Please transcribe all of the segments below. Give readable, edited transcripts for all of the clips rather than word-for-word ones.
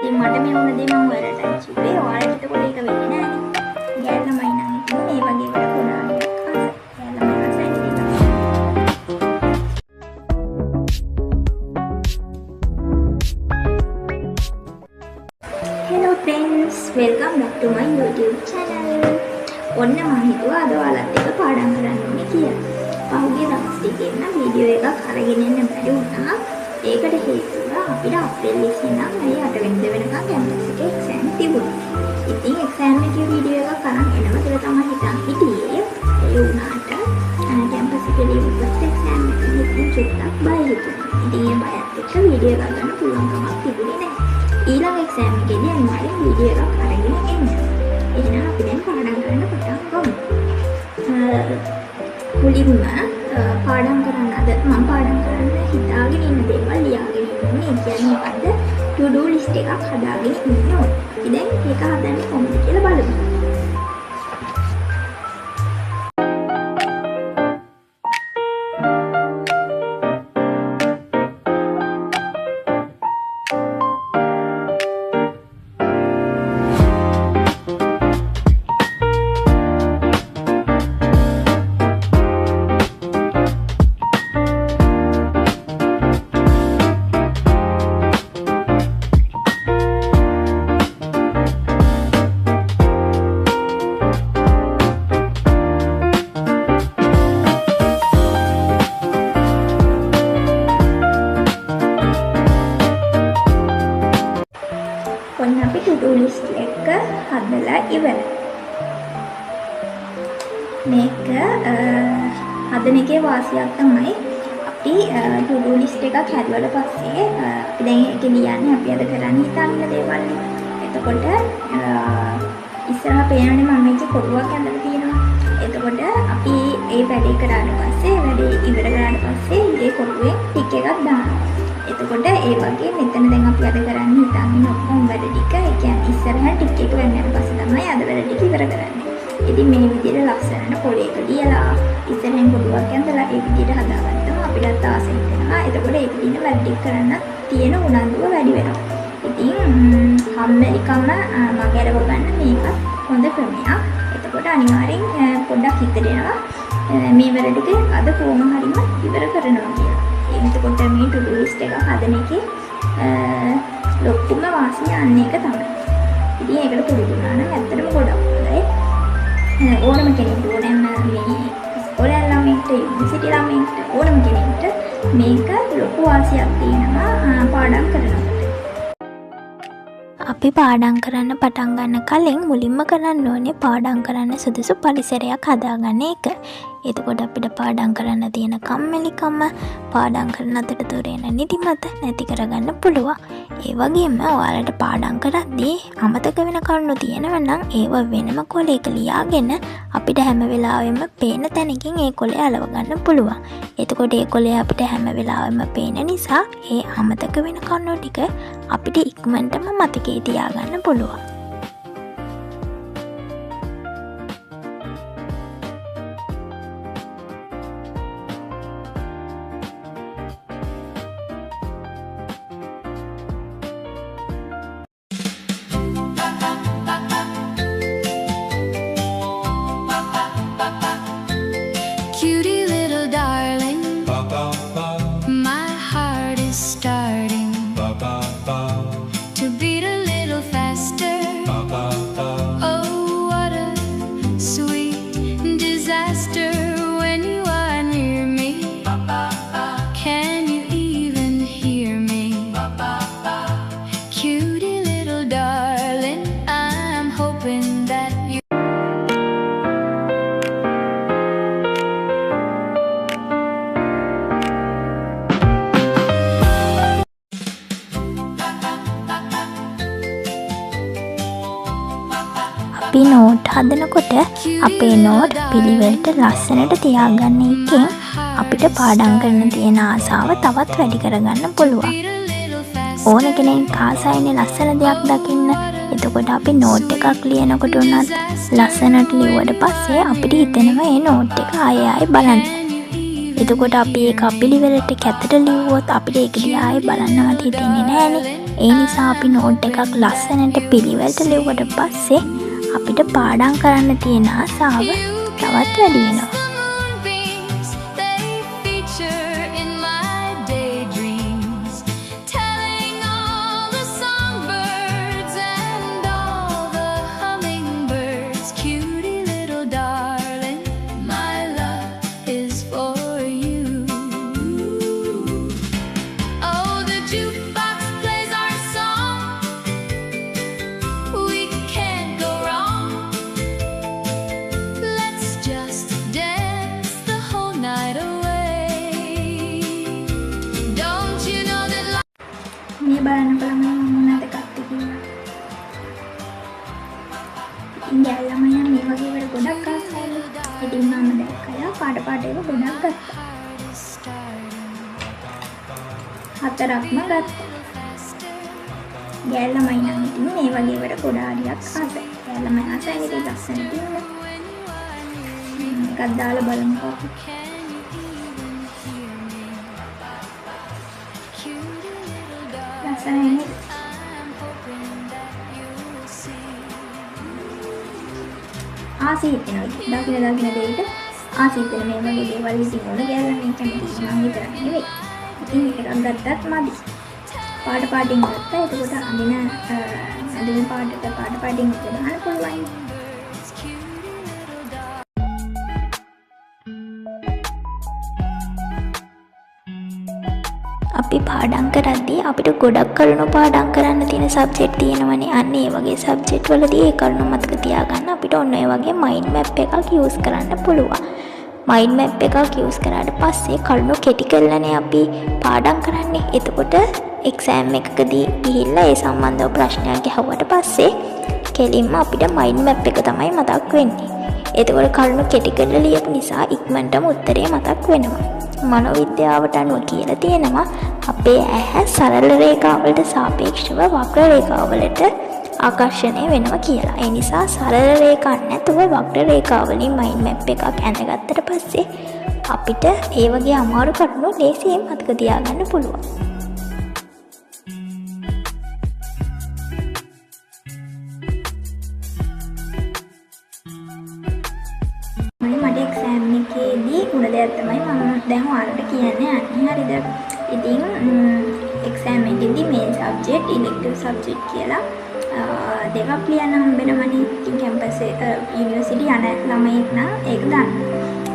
ඉතින් මට මේ වුණ දේ මම ඔයාලට කිව්වේ. ඔයාලට ඒකට ඒක වෙන්නේ නැහැ. ගෑල් ළමයි නම් ඉතින් මේ වගේ වැඩ පුරාණයක් ගෑල් ළමයි අසයි ඉතින්. Hello friends, welcome back to my YouTube channel. ඔන්න මම හිතුවා අද ඔයාලත් එක්ක පාඩම් කරන්න ඕනේ කියලා. පහුගිය දවස් ටිකේ නම් වීඩියෝ එකක් අරගෙන එන්න බැරි වුණා. ඒකට හේතුව අපිට අප්‍රේල් 20 නම් මේ 8 වෙනිදා වෙනකන් කැම්පස් එකේ එක්සෑම් තිබුණා. ඉතින් එක්සෑම් එකේ වීඩියෝ එකක් අරන් එනවා කියලා තමයි හිතන් හිටියේ. ඒ වුණාට කැම්පස් එකේ ලියපු එක්සෑම් එකේ චුට්ටක් බය හිතුණා. ඉතින් ඒ බයත් එක්ක වීඩියෝ එක ගන්න පුළුවන් කමක් තිබුණේ නැහැ. ඊළඟ එක්සෑම් එකේදී අනිවාර්යෙන් වීඩියෝ එකක් අරගෙන එන්න. එහෙනම් අපි දැන් පාඩම් කරන්න පටන් ගමු. මුලින්ම පාඩම් කරන්න අද මම පාඩම් කරන්න හිතාගෙන ඉන්න දේවල් ලියාගෙන ඉන්නේ. කියන්නේ මොකද්ද? to do list එකක් හදාගෙන ඉන්න ඕනේ. අපි දැන් ඒක හදන්නේ කොහොමද කියලා බලමු. ඔන්න අපි to do list එක හදලා ඉවරයි. මේක හදන එකේ වාසියක් තමයි අපි to do list එකක් හැදුවට පස්සේ අපි දැන් ඒක ලියන්නේ අපි අද කරන්න හිතාගෙන ඉන්න දේවල් නේ. එතකොට ඉස්සරහ පේනනේ මම මේක කොටුවක් ඇඳලා තියෙනවා. එතකොට අපි ඒ වැඩේ කරාට පස්සේ වැඩේ ඉවර කරාට පස්සේ ඒ කොටුවේ ටික එකක් දානවා. එතකොට ඒ වගේ මෙතන දැන් අපි අද කරන්න හිතන්නේ ඔක්කොම වැඩ ටික. ඒ කියන්නේ ඉස්සරහට ටික එක වෙනාට පස්සේ තමයි අද වැඩ ටික ඉවර කරන්නේ. ඉතින් මේ විදිහට ලස්සනට පොලේක ලියලා ඉස්සරහෙන් කොටුවක් ඇඳලා ඒ විදිහට හදාගත්තම අපිට ආසයි වෙනවා. එතකොට ඒක දින වැඩ ටික කරන්න තියෙන උනන්දුව වැඩි වෙනවා. ඉතින් හැමලිකම මගහැරව ගන්න මේකත් හොඳ ක්‍රමයක්. එතකොට අනිවාර්යෙන් පොඩ්ඩක් හිතට එනවා මේ වැඩ ටික අද කොහොම හරිම ඉවර කරනවා කියලා. එතකොට මේ to do list එක හදන එකේ ලොකුම වාසිය අන්න එක තමයි. ඉතින් ඒකට පුරුදු වුණා නම් ඇත්තටම ගොඩක් හොඳයි. ඕනම කෙනෙකුට ඕනෑම මේ ඉස්කෝලේ ළමයින්ට යුනිවර්සිටි ළමයින්ට ඕනම කෙනෙකුට මේක ලොකු වාසියක් තියෙනවා පාඩම් කරනකොට. අපි පාඩම් කරන්න පටන් ගන්න කලින් මුලින්ම කරන්න ඕනේ පාඩම් කරන්න සුදුසු පරිසරයක් හදාගන්න එක. එතකොට අපිට පාඩම් කරන්න තියෙන කම්මැලිකම පාඩම් කරන අතරතුර එන නිදිමත නැති කරගන්න පුළුවන්. ඒ වගේම ඔයාලට පාඩම් කරද්දී අමතක වෙන කරුණු තියෙනවා නම් ඒව වෙනම කොලයක ලියාගෙන අපිට හැම වෙලාවෙම පේන තැනකින් ඒ කොලේ අලව ගන්න පුළුවන්. එතකොට ඒ කොලේ අපිට හැම වෙලාවෙම පේන නිසා ඒ අමතක වෙන කරුණු ටික අපිට ඉක්මනටම මතකේ තියාගන්න පුළුවන්. Cutie little darling, my heart is starting to beat a little faster. Oh, what a sweet disaster when you are near me. Can you even hear me? Cutie little darling, I'm hoping that you අපි note හදනකොට අපේ note පිළිවෙලට ලස්සනට තියාගන්න එකෙන් අපිට පාඩම් කරන්න තියෙන ආසාව තවත් වැඩි කරගන්න පුළුවන්. ඕන කෙනෙක් ආසයිනේ ලස්සන දෙයක් දකින්න. එතකොට අපි නෝට් එකක් ලියනකොට උනත් ලස්සනට ලියුවට පස්සේ අපිට හිතෙනවා මේ නෝට් එක ආයෙ බලන්න. එතකොට අපි ඒක අපිලිවෙලට කැතට ලිව්වොත් අපිට ඒක දිහා ආයේ බලන්නවත් හිතෙන්නේ නැහනේ. ඒ නිසා අපි නෝට් එකක් ලස්සනට පිළිවෙලට ලිව්වට පස්සේ අපිට පාඩම් කරන්න තියෙන ආසාව තවත් වැඩි වෙනවා. Moonbeams, they feature in my daydreams, telling all the songbirds and all the hummingbirds, cutie little darling, my love is for you. Oh, the jukebox plays our song, we can't go wrong. Let's just dance the whole night away. Don't you know that මේ බලනකොට මම මොනවද ගත්තේ කියලා. ඉතින් යාළුවා මම මේ වගේ වල ගොඩක් ආසයි. ඉතින් මම දැක්කලා පාට ඒවා ගොඩක් ගත්තා. හතරක්ම ගත්තා. යාළුවා මම නම් ඉතින් මේ වගේ වල ගොඩාරියක් ආසයි. යාළුවා මම ආසයි ඉතින් ලස්සන තියෙනවා. එකක් දාලා බලමුකෝ. ලස්සනයි. ආසීත් වෙනවා. දකින දෙයට ආසීත් වෙන මේ වගේ දේවල් ඉතින් ඕන ගෑල්ලා මේ කැමති මම විතරක් නෙවෙයි. ඉතින් එකක් ගත්තත් මදි. පාටින් ගත්තා. එතකොට අඳින පාටින් දාන්න පුළුවන්. අපි පාඩම් කරද්දී අපිට ගොඩක් කරුණු පාඩම් කරන්න තියෙන සබ්ජෙක්ට් තියෙනවනේ. අන්න ඒ වගේ සබ්ජෙක්ට් වලදී ඒ කරුණු මතක තියාගන්න අපිට ඔන්න ඔය වගේ මයින්ඩ් මැප් එකක් යූස් කරන්න පුළුවන්. මයින්ඩ් මැප් එකක් යූස් කරාට පස්සේ කරුණු කෙටි කරලානේ අපි පාඩම් කරන්නේ. එතකොට එක්සෑම් එකකදී ගිහිල්ලා ඒ සම්බන්ධව ප්‍රශ්නයක් අහුවට පස්සේ කෙලින්ම අපිට මයින්ඩ් මැප් එක තමයි මතක් වෙන්නේ. එතකොට කරුණු කෙටි කරලා ලියපු නිසා ඉක්මනටම උත්තරේ මතක් වෙනවා. මනෝවිද්‍යාවට අනුව කියලා තියෙනවා අපේ ඇහැ සරල රේඛාවලට සාපේක්ෂව වක්‍ර රේඛාවලට ආකර්ෂණය වෙනවා කියලා. ඒ නිසා සරල රේඛා නැතුව වක්‍ර රේඛාවලින් මයින්ඩ් මැප් එකක් ඇඳගත්තට පස්සේ අපිට ඒ වගේ අමාරු කරුණු ලේසියෙන් මතක තියාගන්න පුළුවන්. මට එක්සෑම් එකේදී උන දෙයක් තමයි මම දැන් ඔයාලට කියන්නේ යන්නේ. හරිද? ඉතින් එක්සෑම් එකේදී මේ සබ්ජෙක්ට් ඉලෙක්ටිව් සබ්ජෙක්ට් කියලා දෙකක් ලියන්න හම්බෙනවනේ. ඉතින් කැම්පස් යුනිවර්සිටි යන ළමයෙක් නම් ඒක දන්න.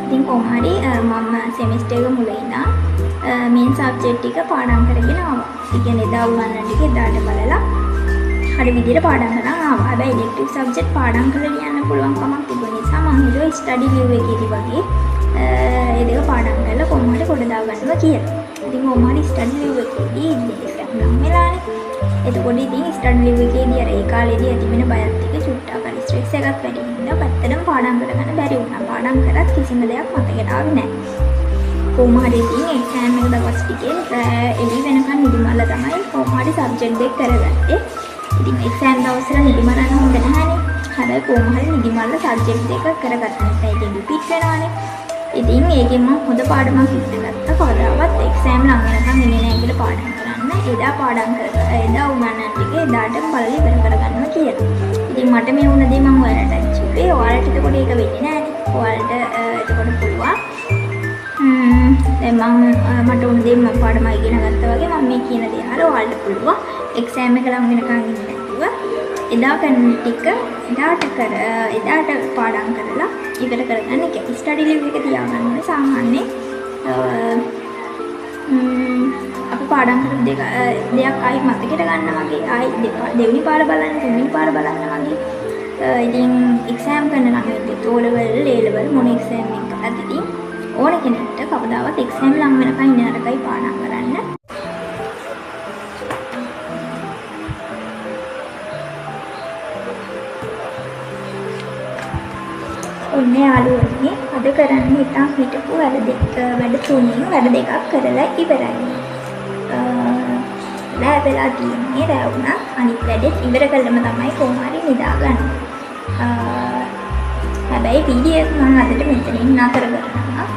ඉතින් කොහොම හරි මම සෙමිස්ටර් එක මුල ඉඳන් මේ සබ්ජෙක්ට් එක පාඩම් කරගෙන ආවා. ඒ කියන්නේ එදා උගන්වන ටික එදාට බලලා හරි විදිහට පාඩම් කරන් ආවා. හැබැයි ඉලෙක්ටිව් සබ්ජෙක්ට් පාඩම් කරලා ලියන්න පුළුවන් කමක් තිබුණ නිසා මම හිතුවා ස්ටඩි ලිව් එකේදී වගේ ඒ දෙක පාඩම් කරලා කොහොම හරි කොට දාගන්නවා කියලා. ඉතින් කොහොම හරි ස්ටඩි ලිව් එකේදී එක්සෑම් නම් වෙලානේ. එතකොට ඉතින් ස්ටඩි ලිව් එකේදී අර ඒ කාලේදී ඇති වෙන බයත් එක්ක චුට්ටක් අර ස්ට්‍රෙස් එකක් වැඩි වෙනවා. පැත්තටම පාඩම් කරගන්න බැරි වුණා. පාඩම් කරත් කිසිම දෙයක් මතකයට ආවේ නැහැ. කොහොම හරි ඉතින් එක්සෑම් එක දවස් ටිකේ එළි වෙනකන් නිදිමල්ල තමයි කොහොම හරි සබ්ජෙක්ට් දෙක කරගත්තේ. ඉතින් එක්සෑම් දවස්වල නිදිමරන්න හොඳ නැහැනේ. හැබැයි කොහොම හරි නිදිමල්ල සබ්ජෙක්ට් දෙක කරගත්තා නැත්නම් ඒකෙන් රිපීට් වෙනවානේ. ඉතින් ඒකෙන් මම හොඳ පාඩමක් ඉගෙන ගත්තා. කවදාවත් එක්සෑම් ළඟ වෙනකන් ඉන්නේ නැහැ කියලා පාඩම් කරන්න. එදා පාඩම් කරලා එදා උගන්වන ටික එදාට බලලා ඉවර කරගන්නවා කියලා. ඉතින් මට මේ වුණ දේ මම ඔයාලට කිව්වේ. ඔයාලට එතකොට ඒක වෙන්නේ නැහැනේ. ඔයාලට එතකොට පුළුවන්. දැන් මට උණ දේ මම පාඩම ඉගෙන ගත්තා වගේ මම මේ කියන දේ අහලා ඔයාලට පුළුවන් එක්සෑම් එක ළඟ වෙනකන් ඉන්නේ නැතුව එදා කරන ටික එදාට පාඩම් කරලා ඉවර කරගන්න එක. ස්ටඩි ලිව් එක තියාගන්න ඕනේ. සාමාන්‍යයෙන් අපි පාඩම් කරපු දෙයක් ආයි මතකයට ගන්න වගේ ආයි දෙවෙනි පාර බලන්න තුන්වෙනි පාර බලන්න වගේ. ඉතින් එක්සෑම් කරන ළමයින්ට O level A level මොන එක්සෑම් එකකටද ඉතින් ඕන කෙනෙක්ට කවදාවත් එක්සෑම් ළඟ වෙනකන් ඉන්න නරකයි පාඩම් කරන්න. ඔන්න යාළුවනේ අද කරන්නේ ඉතින් හිටපු වැඩ තුනෙන් වැඩ දෙකක් කරලා ඉවරයි. රෑ වෙලා තියෙන්නේ රෑ වුණා අනිත් වැඩෙත් ඉවර කළම තමයි කොහොම හරි නිදාගන්නේ. හැබැයි වීඩියෝ එක මම අදට මෙතනින් නතර කරනවා.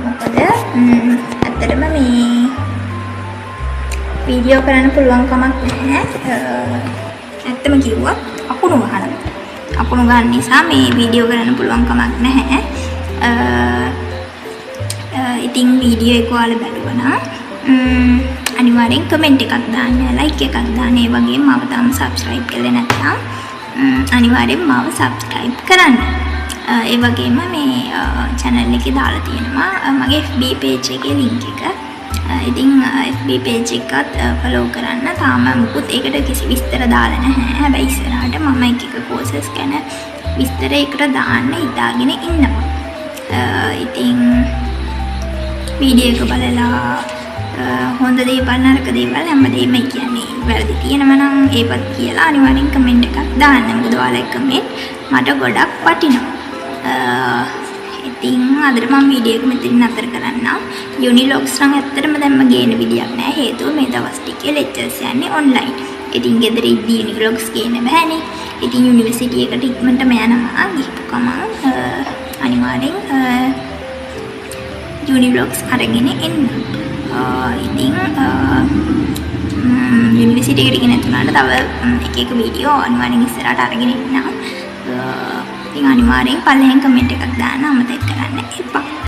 මොකද ඇත්තටම මේ වීඩියෝ කරන්න පුළුවන් කමක් නැහැ. ඇත්තම කිව්වා අකුණු ගන්න නිසා මේ වීඩියෝ කරන්න පුළුවන් කමක් නැහැ. ඉතින් වීඩියෝ එක ඔයාලා බලුවා නම් අනිවාර්යෙන් කමෙන්ට් එකක් දාන්න, ලයික් එකක් දාන්න. ඒ වගේම මාව තාම සබ්ස්ක්‍රයිබ් කරලා නැත්නම් අනිවාර්යෙන් මාව සබ්ස්ක්‍රයිබ් කරන්න. ඒ වගේම මේ channel එකේ දාලා තියෙනවා මගේ FB page එකේ link එක. ඉතින් FB page එකත් follow කරන්න. තාම මුකුත් ඒකට කිසි විස්තර දාලා නැහැ. හැබැයි ඉස්සරහට මම එක courses ගැන විස්තර ඒකට දාන්න හිතාගෙන ඉන්නවා. ඉතින් වීඩියෝ එක බලලා හොඳ දේවල් නරක දේවල් හැමදේම කියන්නේ වැරදි තියෙනවා නම් ඒවත් කියලා අනිවාර්යෙන් කමෙන්ට් එකක් දාන්න. මොකද ඔයාලගේ කමෙන්ට් මට ගොඩක් වටිනවා. ඉතින් අදට මම වීඩියෝ එක මෙතනින් නතර කරන්නම්. යුනිලොග්ස් නම් ඇත්තටම දැම්ම ගේන විදියක් නෑ. හේතුව මේ දවස් ටිකේ ලෙක්චර්ස් යන්නේ ඔන්ලයින්. ඉතින් ගෙදර ඉද්දි යුනිලොග්ස් ගේන්න බෑනේ. ඉතින් යුනිවර්සිටි එකට ඉක්මනටම යනවා. ගිහපු ගමන් අනිවාර්යෙන් යුනිලොග්ස් අරගෙන එන්න. ඉතින් යුනිවර්සිටි එකට ගෙන තුනට තව එක වීඩියෝ අනිවාර්යෙන් ඉස්සරහට අරගෙන එන්නම්. ඉතින් අනිවාර්යෙන් පල්ලෙහෙන් කමෙන්ට් එකක් දාන්න අමතක කරන්න එපා.